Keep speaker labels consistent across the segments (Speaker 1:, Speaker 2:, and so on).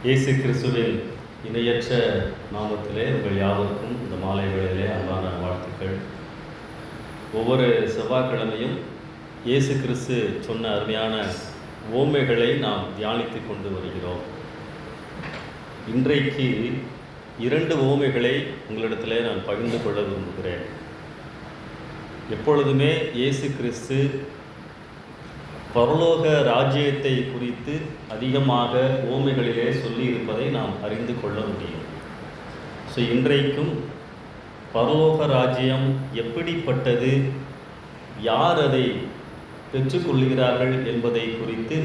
Speaker 1: இயேசு கிறிஸ்துவின் இணையற்ற நாமத்திலே உங்கள் யாவருக்கும் இந்த மாலை வேளையிலே அன்பான வாழ்த்துக்கள். ஒவ்வொரு செவ்வாய்க்கிழமையும் இயேசு கிறிஸ்து சொன்ன அருமையான ஓமைகளை நாம் தியானித்து கொண்டு வருகிறோம். இன்றைக்கு 2 ஓமைகளை உங்களிடத்திலே நான் பகிர்ந்து கொள்ள விரும்புகிறேன். எப்பொழுதுமே இயேசு கிறிஸ்து பரலோக ராஜ்யத்தை குறித்து அதிகமாக ஓமைகளிலே சொல்லி இருப்பதை நாம் அறிந்து கொள்ள முடியும். இன்றைக்கும் பரலோக ராஜ்யம் எப்படிப்பட்டது, யார் அதை பெற்றுக்கொள்கிறார்கள் என்பதை குறித்து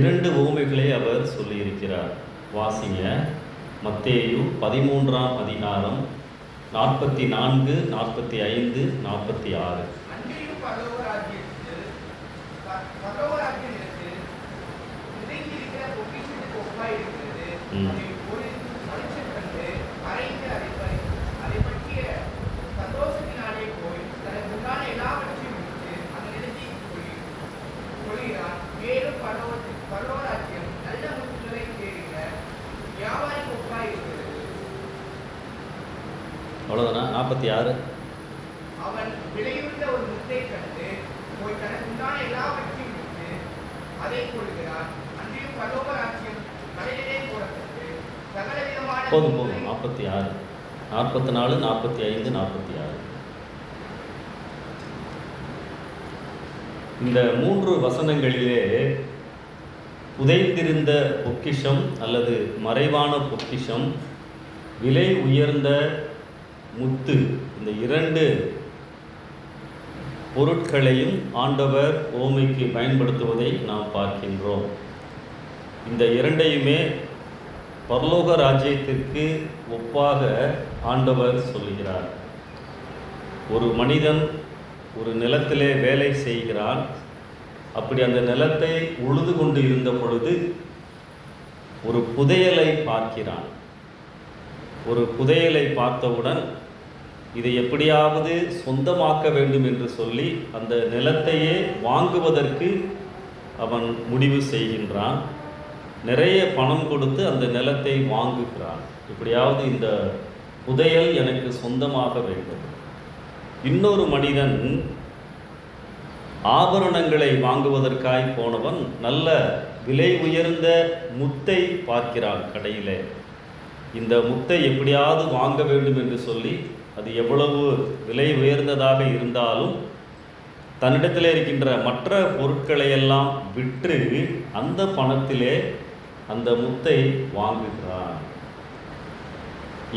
Speaker 1: 2 ஓமைகளை அவர் சொல்லியிருக்கிறார். வாசிங்க, மத்தேயு 13ஆம் அதிகாரம் 44, 45, 46. அவ்வளோதானா? 46.
Speaker 2: அவன் விலையுள்ள ஒரு முத்தை கண்டு போய் தனக்கு உண்டான எல்லாவற்றையும் விட்டு அதை கொள்கிறான். அன்றையும் பரலோக ராஜ்யம் கடலிலே போடப்பட்டு சகல விதமான
Speaker 1: போதும் 46, 44, 45, 46. இந்த 3 வசனங்களிலே புதைந்திருந்த பொக்கிஷம் அல்லது மறைவான பொக்கிஷம், விலை உயர்ந்த முத்து, இந்த 2 பொருட்களையும் ஆண்டவர் ஓமைக்கு பயன்படுத்துவதை நாம் பார்க்கின்றோம். இந்த 2ஐயுமே பரலோக ராஜ்யத்திற்கு ஒப்பாக ஆண்டவர் சொல்லுகிறார். ஒரு மனிதன் ஒரு நிலத்திலே வேலை செய்கிறான். அப்படி அந்த நிலத்தை உழுது கொண்டு இருந்த பொழுது ஒரு புதையலை பார்க்கிறான். ஒரு புதையலை பார்த்தவுடன் இதை எப்படியாவது சொந்தமாக்க வேண்டும் என்று சொல்லி அந்த நிலத்தையே வாங்குவதற்கு அவன் முடிவு செய்கின்றான். நிறைய பணம் கொடுத்து அந்த நிலத்தை வாங்குகிறான். எப்படியாவது இந்த புதையல் எனக்கு சொந்தமாக வேண்டும். இன்னொரு மனிதன் ஆபரணங்களை வாங்குவதற்காய் போனவன் நல்ல விலை உயர்ந்த முத்தை பார்க்கிறான் கடையிலே. இந்த முத்தை எப்படியாவது வாங்க வேண்டும் என்று சொல்லி அது எவ்வளவு விலை உயர்ந்ததாக இருந்தாலும் தன்னிடத்தில் இருக்கின்ற மற்ற பொருட்களையெல்லாம் விற்று அந்த பணத்திலே அந்த முத்தை வாங்குகிறான்.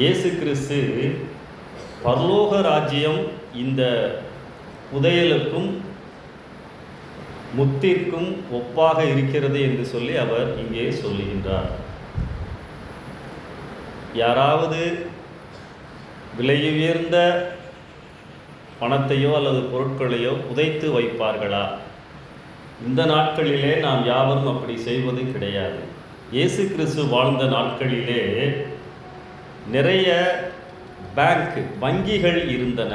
Speaker 1: இயேசு கிறிஸ்து பரலோக ராஜ்யம் இந்த புதையலுக்கும் முத்திற்கும் ஒப்பாக இருக்கிறது என்று சொல்லி அவர் இங்கே சொல்லுகின்றார். யாராவது விலையுயர்ந்த பணத்தையோ அல்லது பொருட்களையோ புதைத்து வைப்பார்களா? இந்த நாட்களிலே நாம் யாவரும் அப்படி செய்வது கிடையாது. இயேசு கிறிஸ்து வாழ்ந்த நாட்களிலே நிறைய வங்கிகள் இருந்தன.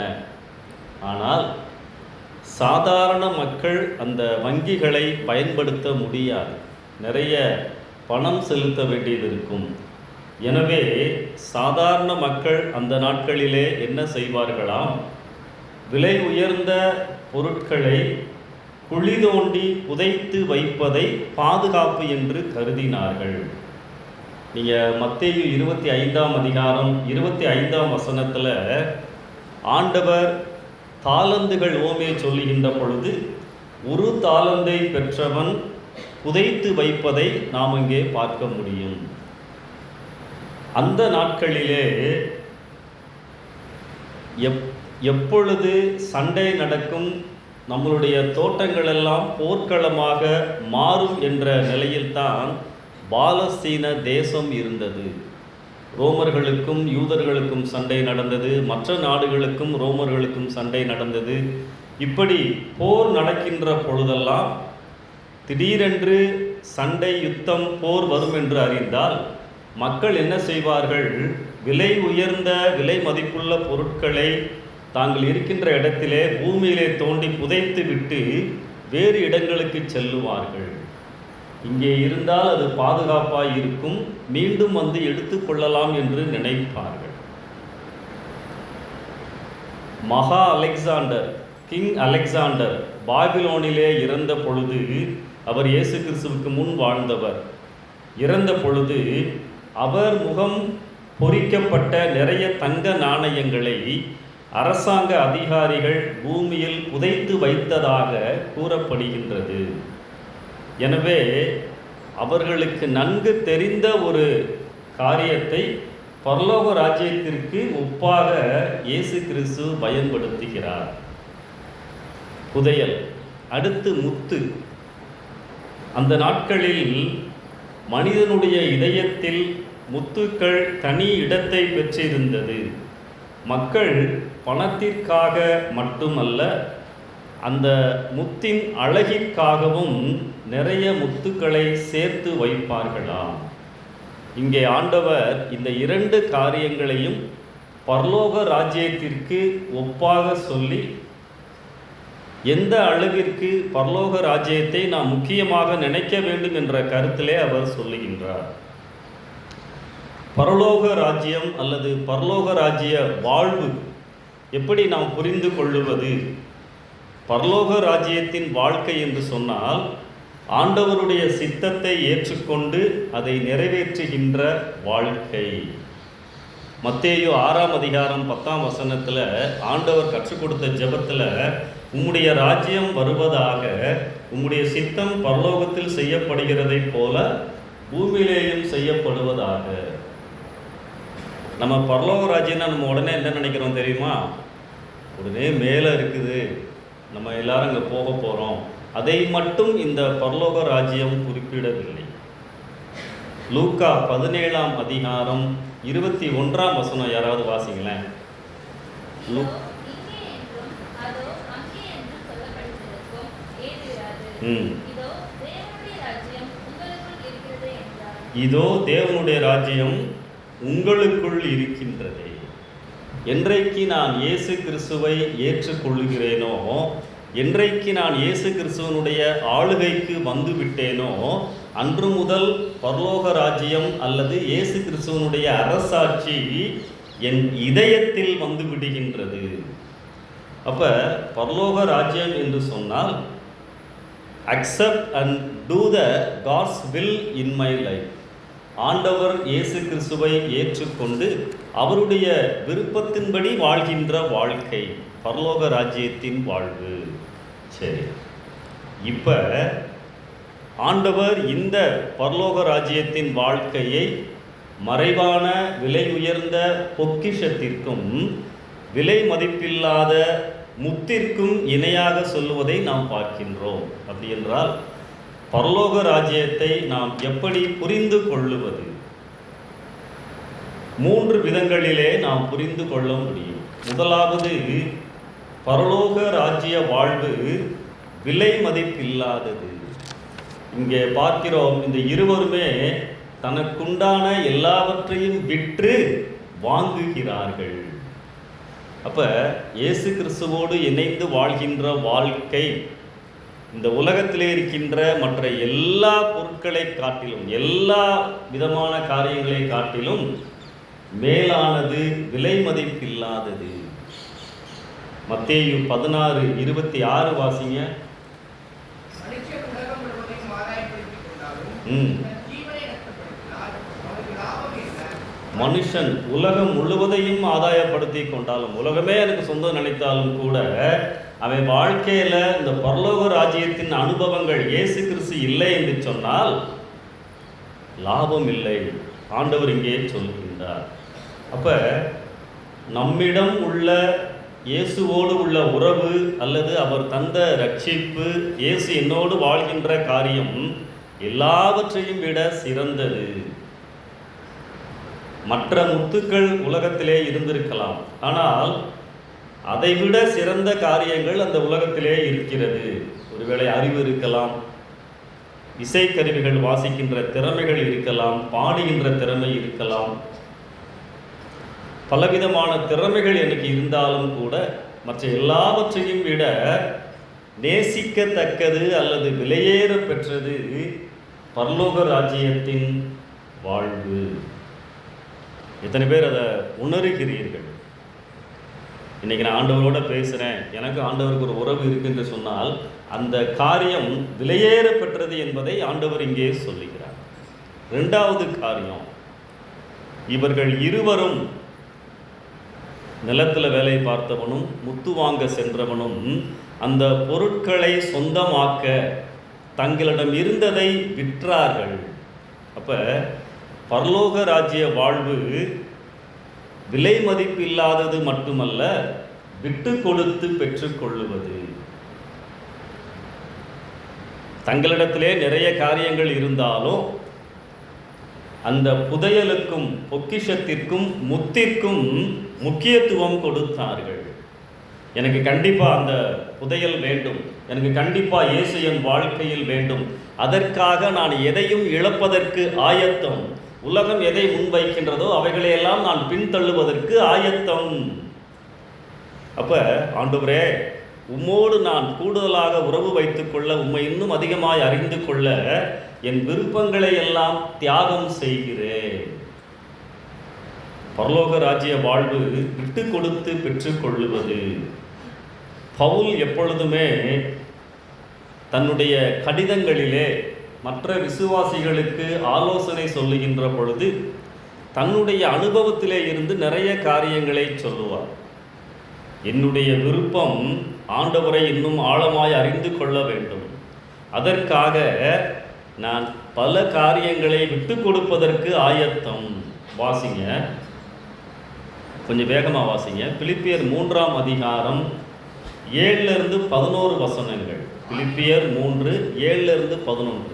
Speaker 1: ஆனால் சாதாரண மக்கள் அந்த வங்கிகளை பயன்படுத்த முடியாது. நிறைய பணம் செலுத்த வேண்டியது இருக்கும். எனவே சாதாரண மக்கள் அந்த நாட்களிலே என்ன செய்வார்களாம்? விலை உயர்ந்த பொருட்களை குழி தோண்டி புதைத்து வைப்பதை பாதுகாப்பு என்று கருதினார்கள். நீங்கள் மத்தேயு 25ஆம் அதிகாரம் 25ஆம் வசனத்தில் ஆண்டவர் தாலந்துகள் ஓமையை சொல்லுகின்ற பொழுது ஒரு தாலந்தை பெற்றவன் புதைத்து வைப்பதை நாம் இங்கே பார்க்க முடியும். அந்த நாட்களிலே எப்பொழுது சண்டை நடக்கும், நம்மளுடைய தோட்டங்களெல்லாம் போர்க்களமாக மாறும் என்ற நிலையில்தான் பாலஸ்தீன தேசம் இருந்தது. ரோமர்களுக்கும் யூதர்களுக்கும் சண்டை நடந்தது. மற்ற நாடுகளுக்கும் ரோமர்களுக்கும் சண்டை நடந்தது. இப்படி போர் நடக்கின்ற பொழுதெல்லாம் திடீரென்று சண்டை, யுத்தம், போர் வரும் என்று அறிந்தால் மக்கள் என்ன செய்வார்கள்? விலை உயர்ந்த விலை மதிப்புள்ள பொருட்களை தாங்கள் இருக்கின்ற இடத்திலே பூமியிலே தோண்டி புதைத்து விட்டு வேறு இடங்களுக்கு செல்லுவார்கள். இங்கே இருந்தால் அது பாதுகாப்பாக இருக்கும், மீண்டும் வந்து எடுத்துக்கொள்ளலாம் என்று நினைப்பார்கள். மகா அலெக்சாண்டர், கிங் அலெக்சாண்டர் பாபிலோனிலே இறந்த பொழுது, அவர் இயேசு கிறிஸ்துவுக்கு முன் வாழ்ந்தவர், இறந்த பொழுது அவர் முகம் பொறிக்கப்பட்ட நிறைய தங்க நாணயங்களை அரசாங்க அதிகாரிகள் பூமியில் புதைத்து வைத்ததாக கூறப்படுகின்றது. எனவே அவர்களுக்கு நன்கு தெரிந்த ஒரு காரியத்தை பரலோக ராஜ்யத்திற்கு ஒப்பாக இயேசு கிறிஸ்து பயன்படுத்துகிறார். புதையல், அடுத்து முத்து. அந்த நாட்களில் மனிதனுடைய இதயத்தில் முத்துக்கள் தனி இடத்தை பெற்றிருந்தது. மக்கள் பணத்திற்காக மட்டுமல்ல, அந்த முத்தின் அழகிற்காகவும் நிறைய முத்துக்களை சேர்த்து வைப்பார்களாம். இங்கே ஆண்டவர் இந்த இரண்டு காரியங்களையும் பரலோக ராஜ்யத்திற்கு ஒப்பாக சொல்லி, எந்த அளவிற்கு பரலோக ராஜ்யத்தை நாம் முக்கியமாக நினைக்க வேண்டும் என்ற கருத்திலே அவர் சொல்லுகின்றார். பரலோக ராஜ்யம் அல்லது பரலோக ராஜ்ய வாழ்வு எப்படி நாம் புரிந்து கொள்ளுவது? பரலோக ராஜ்யத்தின் வாழ்க்கை என்று சொன்னால் ஆண்டவருடைய சித்தத்தை ஏற்றுக்கொண்டு அதை நிறைவேற்றுகின்ற வாழ்க்கை. மத்தேயு 6ஆம் அதிகாரம் 10ஆம் வசனத்தில் ஆண்டவர் கற்றுக் கொடுத்த ஜெபத்தில், உம்முடைய ராஜ்யம் வருவதாக, உம்முடைய சித்தம் பரலோகத்தில் செய்யப்படுகிறதைப் போல பூமியிலேயும் செய்யப்படுவதாக. நம்ம பரலோக ராஜ்யம்னா நம்ம உடனே என்ன நினைக்கிறோம் தெரியுமா? உடனே மேலே இருக்குது, நம்ம எல்லாரும் அங்கே போக போகிறோம். அதை மட்டும் இந்த பரலோக ராஜ்யம் குறிப்பிடவில்லை. லூக்கா 17ஆம் அதிகாரம் 21ஆம் வசனம் யாராவது வாசிங்களேன். இதோ தேவனுடைய ராஜ்யம் உங்களுக்குள் இருக்கின்றதே. என்றைக்கு நான் இயேசு கிறிஸ்துவை ஏற்றுக்கொள்கிறேனோ, என்றைக்கு நான் இயேசு கிறிஸ்துவனுடைய ஆளுகைக்கு வந்து விட்டேனோ, அன்று முதல் பரலோக ராஜ்யம் அல்லது இயேசு கிறிஸ்துவனுடைய அரசாட்சி என் இதயத்தில் வந்து விடுகின்றது. அப்போ பரலோக ராஜ்யம் என்று சொன்னால் accept and do the God's will in my life. ஆண்டவர் இயேசு கிறிஸ்துவை ஏற்றுக்கொண்டு அவருடைய விருப்பத்தின்படி வாழ்கின்ற வாழ்க்கை பரலோக ராஜ்யத்தின் வாழ்வு. சரி, இப்போ ஆண்டவர் இந்த பரலோக ராஜ்யத்தின் வாழ்க்கையை மறைவான விலை உயர்ந்த பொக்கிஷத்திற்கும் விலை மதிப்பில்லாத முத்திற்கும் இணையாக சொல்லுவதை நாம் பார்க்கின்றோம். அப்படி என்றால் பரலோக ராஜ்யத்தை நாம் எப்படி புரிந்து கொள்ளுவது? 3 விதங்களிலே நாம் புரிந்து கொள்ள முடியும். முதலாவது, பரலோக ராஜ்ய வாழ்வு விலை மதிப்பில்லாதது. இங்கே பார்க்கிறோம், இந்த இருவருமே தனக்குண்டான எல்லாவற்றையும் விற்று வாங்குகிறார்கள். அப்போ இயேசு கிறிஸ்துவோடு இணைந்து வாழ்கின்ற வாழ்க்கை இந்த உலகத்திலே இருக்கின்ற மற்ற எல்லா பொருட்களை காட்டிலும், எல்லா விதமான காரியங்களை காட்டிலும் மேலானது, விலை மதிப்பில்லாதது. மத்தேயு 16:26 வாசிங்க. மனுஷன் உலகம் முழுவதையும் ஆதாயப்படுத்தி கொண்டாலும், உலகமே எனக்கு சொந்தம் நினைத்தாலும் கூட, அவன் வாழ்க்கையில் இந்த பரலோக ராஜ்யத்தின் அனுபவங்கள் இயேசு கிறிஸ்து இல்லை என்று சொன்னால் லாபம் இல்லை. ஆண்டவர் இங்கே சொல்லுகின்றார். அப்போ நம்மிடம் உள்ள இயேசுவோடு உள்ள உறவு அல்லது அவர் தந்த ரட்சிப்பு, இயேசு என்னோடு வாழ்கின்ற காரியம் எல்லாவற்றையும் விட சிறந்தது. மற்ற முத்துக்கள் உலகத்திலே இருந்திருக்கலாம், ஆனால் அதைவிட சிறந்த காரியங்கள் அந்த உலகத்திலே இருக்கிறது. ஒருவேளை அறிவு இருக்கலாம், இசைக்கருவிகள் வாசிக்கின்ற திறமைகள் இருக்கலாம், பாடுகின்ற திறமை இருக்கலாம், பலவிதமான திறமைகள் எனக்கு இருந்தாலும் கூட மற்ற எல்லாவற்றையும் விட நேசிக்கத்தக்கது அல்லது விலையேற பெற்றது பரலோக ராஜ்யத்தின் வாழ்வு. எத்தனை பேர் அதை உணர்கிறீர்கள்? இன்றைக்கி நான் ஆண்டவரோட பேசுகிறேன், எனக்கு ஆண்டவருக்கு ஒரு உறவு இருக்குன்னு சொன்னால் அந்த காரியம் விலையேற பெற்றது என்பதை ஆண்டவர் இங்கே சொல்லுகிறார். ரெண்டாவது காரியம், இவர்கள் இருவரும், நிலத்தில் வேலை பார்த்தவனும் முத்து வாங்க சென்றவனும், அந்த பொருட்களை சொந்தமாக்க தங்களிடம் இருந்ததை விற்றார்கள். அப்போ பரலோக ராஜ்ய வாழ்வு விலை மதிப்பு இல்லாதது மட்டுமல்ல, விட்டு கொடுத்து பெற்றுக்கொள்ளுவது. தங்களிடத்திலே நிறைய காரியங்கள் இருந்தாலும் அந்த புதையலுக்கும் பொக்கிஷத்திற்கும் முத்திற்கும் முக்கியத்துவம் கொடுத்தார்கள். எனக்கு கண்டிப்பாக அந்த புதையல் வேண்டும், எனக்கு கண்டிப்பாக இயேசு என் வாழ்க்கையில் வேண்டும், அதற்காக நான் எதையும் இழப்பதற்கு ஆயத்தம். உலகம் எதை முன்வைக்கின்றதோ அவைகளையெல்லாம் நான் பின்தள்ளுவதற்கு ஆயத்தம். அப்போ ஆண்டவரே, உம்மோடு நான் கூடுதலாக உறவு வைத்துக்கொள்ள, உம்மை இன்னும் அதிகமாய் அறிந்து கொள்ள என் விருப்பங்களை எல்லாம் தியாகம் செய்கிறேன். பரலோக ராஜ்ய வாழ்வு விட்டு கொடுத்து பெற்றுக்கொள்ளுவது. பவுல் எப்பொழுதுமே தன்னுடைய கடிதங்களிலே மற்ற விசுவாசிகளுக்கு ஆலோசனை சொல்லுகின்ற பொழுது தன்னுடைய அனுபவத்திலே இருந்து நிறைய காரியங்களை சொல்லுவார். என்னுடைய விருப்பம் ஆண்டவரை இன்னும் ஆழமாய் அறிந்து கொள்ள வேண்டும், அதற்காக நான் பல காரியங்களை விட்டு கொடுப்பதற்கு ஆயத்தம். வாசிங்க, கொஞ்சம் வேகமாக வாசிங்க. பிலிப்பியர் 3ஆம் அதிகாரம் 7 to 11 வசனங்கள். பிலிப்பியர் 3, 7 to 11.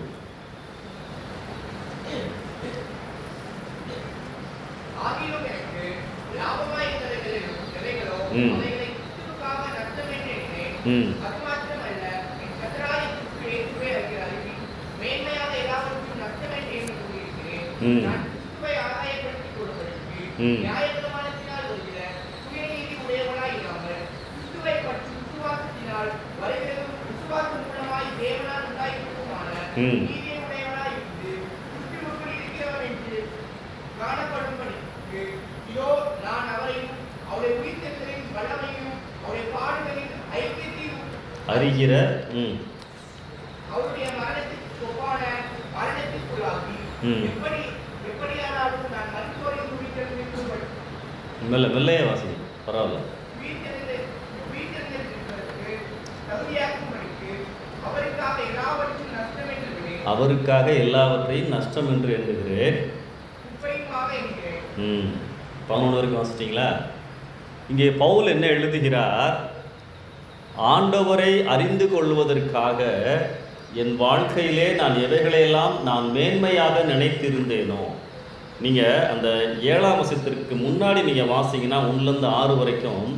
Speaker 1: அறிகிற மெல்லைய வாசி, பரவாயில்ல. அவருக்காக எல்லாவற்றையும் நஷ்டம் என்று எண்ணுகிறேன். 11 வரைக்கும் வாசிச்சிட்டிங்களா? இங்கே பவுல் என்ன எழுதுகிறார்? ஆண்டவரை அறிந்து கொள்வதற்காக என் வாழ்க்கையிலே நான் எவைகளையெல்லாம் நான் மேன்மையாக நினைத்திருந்தேனோ. நீங்கள் அந்த 7ஆம் வசனத்திற்கு முன்னாடி நீங்கள் வாசிங்கன்னா 1 to 6 வரைக்கும்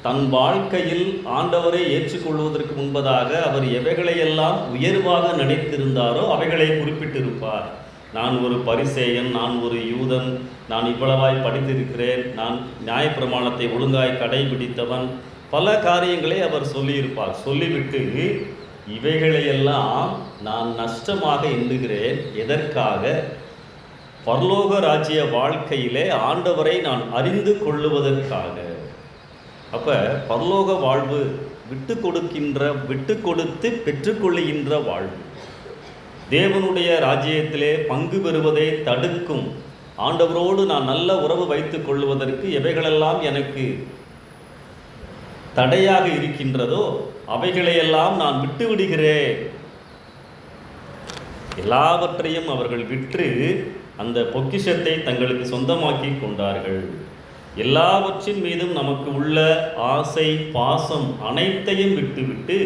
Speaker 1: தன் வாழ்க்கையில் ஆண்டவரை ஏற்றுக்கொள்வதற்கு முன்பதாக அவர் எவைகளையெல்லாம் உயர்வாக நினைத்திருந்தாரோ அவைகளை குறிப்பிட்டிருப்பார். நான் ஒரு பரிசேயன், நான் ஒரு யூதன், நான் இவ்வளவாய் படித்திருக்கிறேன், நான் நியாயப்பிரமாணத்தை ஒழுங்காய் கடைபிடித்தவன், பல காரியங்களை அவர் சொல்லியிருப்பார். சொல்லிவிட்டு இவைகளையெல்லாம் நான் நஷ்டமாக எண்ணுகிறேன். எதற்காக? பரலோக ராஜ்ய வாழ்க்கையிலே ஆண்டவரை நான் அறிந்து கொள்ளுவதற்காக. அப்போ பரலோக வாழ்வு விட்டு கொடுத்து பெற்றுக்கொள்ளுகின்ற வாழ்வு. தேவனுடைய ராஜ்யத்திலே பங்கு பெறுவதை தடுக்கும். ஆண்டவரோடு நான் நல்ல உறவு வைத்துக் கொள்வதற்கு எவைகளெல்லாம் எனக்கு தடையாக இருக்கின்றதோ அவைகளையெல்லாம் நான் விட்டு விடுகிறேன். எல்லாவற்றையும் அவர்கள் விற்று அந்த பொக்கிஷத்தை தங்களுக்கு சொந்தமாக்கி கொண்டார்கள். எல்லாவற்றின் மீதும் நமக்கு உள்ள ஆசை, பாசம் அனைத்தையும் விட்டுவிட்டு,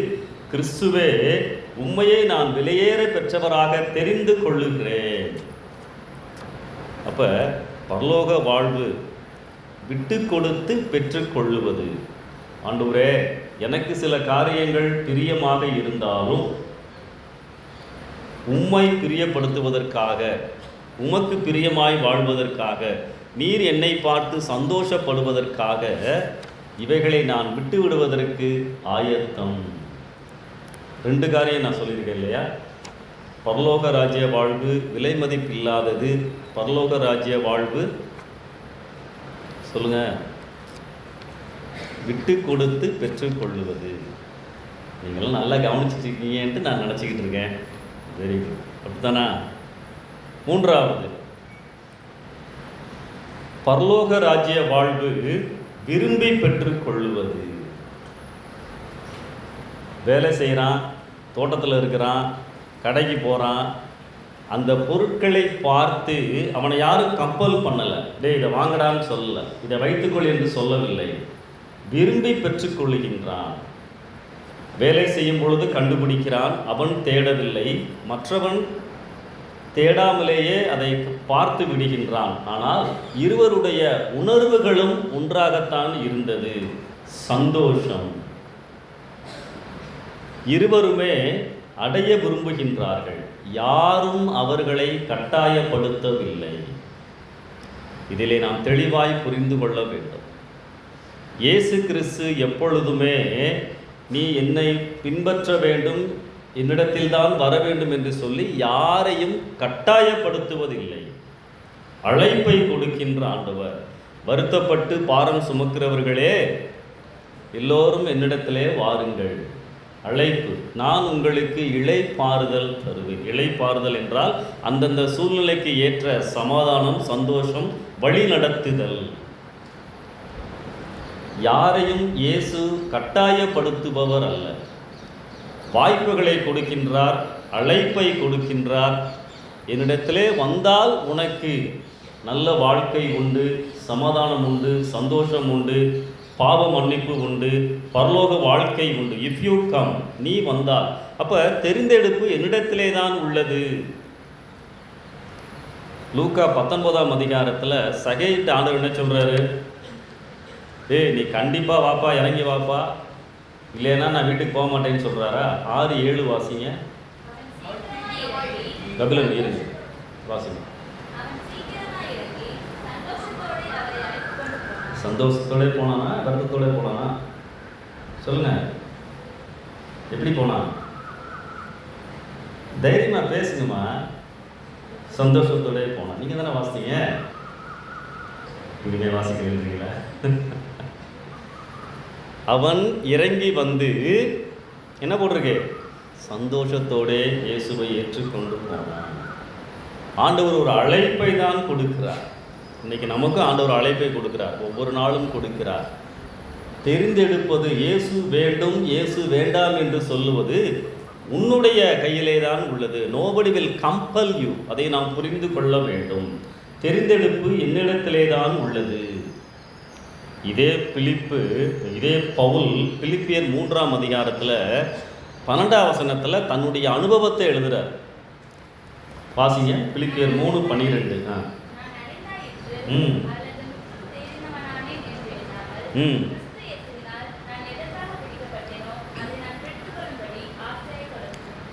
Speaker 1: கிறிஸ்துவே உம்மையை நான் விலையேற பெற்றவராக தெரிந்து கொள்ளுகிறேன். அப்போ பரலோக வாழ்வு விட்டு கொடுத்து பெற்றுக்கொள்ளுவது. ஆண்டவரே, எனக்கு சில காரியங்கள் பிரியமாக இருந்தாலும் உம்மை பிரியப்படுத்துவதற்காக, உமக்கு பிரியமாய் வாழ்வதற்காக, நீர் என்னை பார்த்து சந்தோஷப்படுவதற்காக இவைகளை நான் விட்டு விடுவதற்கு ஆயத்தம். 2 காரியம் நான் சொல்லியிருக்கேன் இல்லையா? பரலோக ராஜ்ய வாழ்வு விலை மதிப்பில்லாதது. பரலோக ராஜ்ய வாழ்வு சொல்லுங்க, விட்டு கொடுத்து பெற்றுக்கொள்ளுவது. நீங்களும் நல்லா கவனிச்சிருக்கீங்கன்ட்டு நான் நினச்சிக்கிட்டு இருக்கேன். வெரி குட், அப்படித்தானா? மூன்றாவது, பரலோக ராஜ்ய வாழ்வு விரும்பி பெற்றுக்கொள்ளுவது. வேலை செய்கிறான், தோட்டத்தில் இருக்கிறான், கடைக்கு போகிறான், அந்த பொருட்களை பார்த்து அவனை யாரும் கம்பல் பண்ணலை, டே இதை வாங்கடான்னு சொல்லலை, இதை வைத்துக்கொள் என்று சொல்லவில்லை. விரும்பி பெற்றுக்கொள்ளுகின்றான். வேலை செய்யும் பொழுது கண்டுபிடிக்கிறான், அவன் தேடவில்லை, மற்றவன் தேடாமலேயே அதை பார்த்து விடுகின்றான். ஆனால் இருவருடைய உணர்வுகளும் ஒன்றாகத்தான் இருந்தது, சந்தோஷம். இருவருமே அடைய விரும்புகின்றார்கள், யாரும் அவர்களை கட்டாயப்படுத்தவில்லை. இதிலே நாம் தெளிவாய் புரிந்து கொள்ள வேண்டும். இயேசு கிறிஸ்து எப்பொழுதுமே நீ என்னை பின்பற்ற வேண்டும், என்னிடத்தில் தான் வர வேண்டும் என்று சொல்லி யாரையும் கட்டாயப்படுத்துவதில்லை. அழைப்பை கொடுக்கின்ற ஆண்டவர். வருத்தப்பட்டு பாரம் சுமக்கிறவர்களே எல்லோரும் என்னிடத்திலே வாருங்கள். அழைப்பு, நான் உங்களுக்கு இளைப்பாறுதல் தருவேன். இளைப்பாறுதல் என்றால் அந்தந்த சூழ்நிலைக்கு ஏற்ற சமாதானம், சந்தோஷம், வழி நடத்துதல். யாரையும் இயேசு கட்டாயப்படுத்துபவர் அல்ல. வாய்ப்புகளை கொடுக்கின்றார், அழைப்பை கொடுக்கின்றார். என்னிடத்திலே வந்தால் உனக்கு நல்ல வாழ்க்கை உண்டு, சமாதானம் உண்டு, சந்தோஷம் உண்டு, பாவ மன்னிப்பு உண்டு, பரலோக வாழ்க்கை உண்டு. இஃப் யூ கம், நீ வந்தால். அப்போ தெரிந்தெடுப்பு என்னிடத்திலே தான் உள்ளது. லூக்கா 19ஆம் அதிகாரத்தில் சகையிட்ட ஆண்டவர் என்ன சொல்கிறாரு? நீ கண்டிப்பாக வாப்பா, இறங்கி வாப்பா, இல்லைன்னா நான் வீட்டுக்கு போக மாட்டேன்னு சொல்கிறாரா? 6-7 வாசிங்க. கபிலன் இருங்க, வாசிங்க. சந்தோஷத்தோட போனானா, வருத்தத்தோட போனானா? சொல்லுங்க, எப்படி போனான்? தைரியமா பேசுங்கம்மா. சந்தோஷத்தோட போனான். நீங்க தானே வாசித்தீங்க, இனிமே வாசிக்கிறீங்களா? அவன் இறங்கி வந்து என்ன போட்டிருக்கு? சந்தோஷத்தோட இயேசுவை ஏற்றுக்கொண்டு போனான். ஆண்டவர் ஒரு அழைப்பை தான் கொடுக்கிறார். இன்னைக்கு நமக்கும் ஆண்டவர் அழைப்பை கொடுக்கிறார், ஒவ்வொரு நாளும் கொடுக்கிறார். தெரிந்தெடுப்பது, இயேசு வேண்டும் இயேசு வேண்டாம் என்று சொல்லுவது உன்னுடைய கையிலே தான் உள்ளது. Nobody will compel you. அதை நாம் புரிந்து கொள்ள வேண்டும். தெரிந்தெடுப்பு என்னிடத்திலே தான் உள்ளது. இதே பவுல் பிலிப்பியர் 3ஆம் அதிகாரத்தில் 12ஆம் வசனத்தில் தன்னுடைய அனுபவத்தை எழுதுகிறார். வாசிங்க, பிலிப்பியர் 3:12.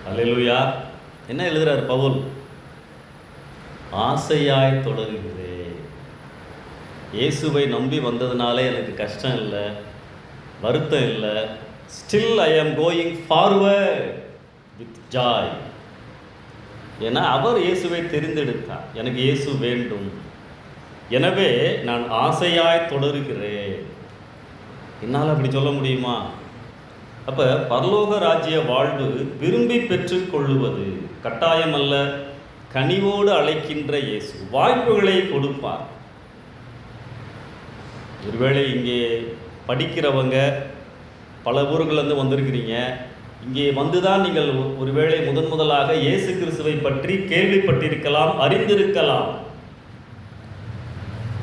Speaker 1: அல்லேலூயா. என்ன எழுதுறார் பவுல்? ஆசையாய் தொடர்கிறேன். இயேசுவை நம்பி வந்ததுனாலே எனக்கு கஷ்டம் இல்லை, வருத்தம் இல்லை. Still I am going forward with Joy. ஏன்னா அவர் இயேசுவை தெரிந்தெடுத்தார். எனக்கு இயேசு வேண்டும், எனவே நான் ஆசையாய் தொடருகிறேன். என்னால் அப்படி சொல்ல முடியுமா? அப்போ பரலோக ராஜ்ய வாழ்வு விரும்பி பெற்றுக்கொள்ளுவது, கட்டாயம் அல்ல, கனிவோடு அழைக்கின்ற இயேசு. வாய்ப்புகளை கொடுப்பார். ஒருவேளை இங்கே படிக்கிறவங்க பல ஊர்களிலிருந்து வந்திருக்கிறீங்க. இங்கே வந்துதான் நீங்கள் ஒருவேளை முதலாக இயேசு கிறிஸ்துவை பற்றி கேள்விப்பட்டிருக்கலாம், அறிந்திருக்கலாம்.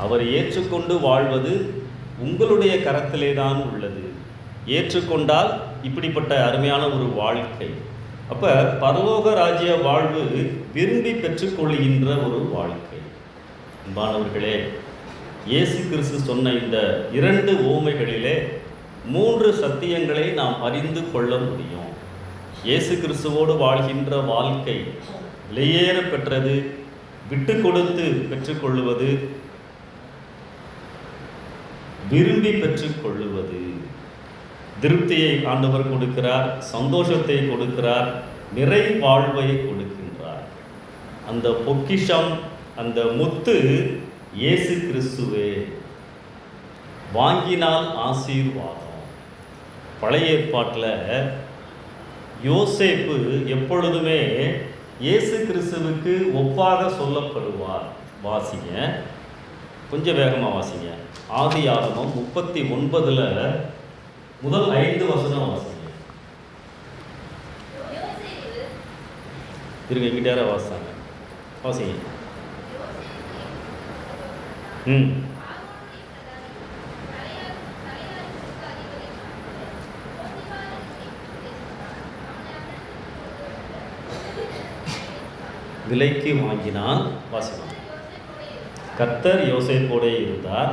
Speaker 1: அவர் ஏற்றுக்கொண்டு வாழ்வது உங்களுடைய கரத்திலே தான் உள்ளது. ஏற்றுக்கொண்டால் இப்படிப்பட்ட அருமையான ஒரு வாழ்க்கை. அப்போ பரலோக ராஜ்ய வாழ்வு விரும்பி பெற்றுக்கொள்கின்ற ஒரு வாழ்க்கை. அன்பானவர்களே, இயேசு கிறிஸ்து சொன்ன இந்த 2 உவமைகளிலே 3 சத்தியங்களை நாம் அறிந்து கொள்ள முடியும். இயேசு கிறிஸ்துவோடு வாழ்கின்ற வாழ்க்கை விலையேற பெற்றது, விட்டு கொடுத்து பெற்றுக்கொள்ளுவது, விரும்பி பெற்றுக்கொள்ளுவது. திருப்தியை ஆண்டவர் கொடுக்கிறார், சந்தோஷத்தை கொடுக்கிறார், நிறை வாழ்வை கொடுக்கின்றார். அந்த பொக்கிஷம், அந்த முத்து இயேசு கிறிஸ்துவே. வாங்கினால் ஆசீர்வாதம். பழைய ஏற்பாட்டில் யோசேப்பு எப்பொழுதுமே இயேசு கிறிஸ்துவுக்கு ஒப்பாக சொல்லப்படுவார். வாசிங்க, கொஞ்சம் வேகமாக வாசிங்க. ஆதியாகமம் 39 முதல் 5 வசனம் வாசிங்க. திரும்ப எங்கிட்ட வாசித்தாங்க, வாசிங்க. விலைக்கு வாங்கினான். வாசிக்கலாம். கர்த்தர் யோசேப்போடே இருந்தார்.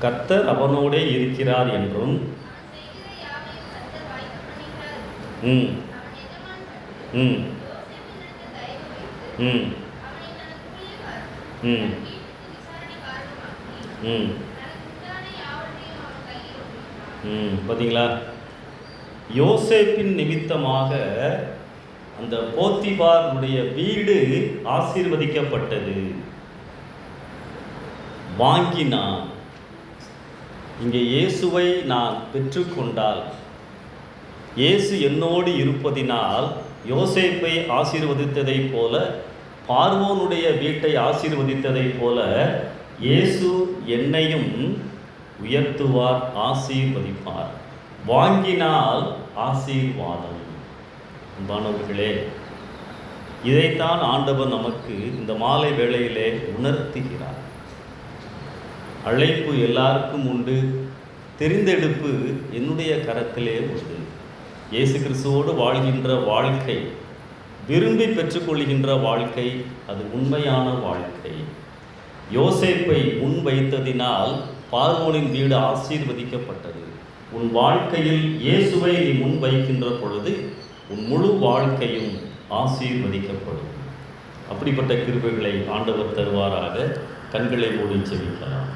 Speaker 1: கர்த்தர் அவனோடே இருக்கிறார் என்றும் பார்த்தீங்களா? யோசேப்பின் நிமித்தமாக அந்த போத்திபாருடைய வீடு ஆசீர்வதிக்கப்பட்டது. வாங்கினான். இங்கே இயேசுவை நான் பெற்றுக்கொண்டால், இயேசு என்னோடு இருப்பதினால் யோசேப்பை ஆசீர்வதித்ததைப் போல, பார்வோனுடைய வீட்டை அசீர்வதித்ததைப் போல இயேசு என்னையும் உயர்த்துவார், ஆசீர்வதிப்பார். வாங்கினால் ஆசீர்வாதம். அன்பானவர்களே, இதைத்தான் ஆண்டவர் நமக்கு இந்த மாலை வேளையிலே உணர்த்துகிறார். அழைப்பு எல்லாருக்கும் உண்டு, தெரிந்தெடுப்பு என்னுடைய கரத்திலே உண்டு. இயேசு கிறிஸ்துவோடு வாழ்கின்ற வாழ்க்கை, விரும்பி பெற்றுக்கொள்கின்ற வாழ்க்கை, அது உண்மையான வாழ்க்கை. யோசேப்பை முன் வைத்ததினால் பார்வோனின் வீடு ஆசீர்வதிக்கப்பட்டது. உன் வாழ்க்கையில் இயேசுவை நீ முன் வைக்கின்ற பொழுது உன் முழு வாழ்க்கையும் ஆசீர்வதிக்கப்படும். அப்படிப்பட்ட கிருபைகளை ஆண்டவர் தருவாராக. கண்களை மூடி ஜெபிக்கலாம்.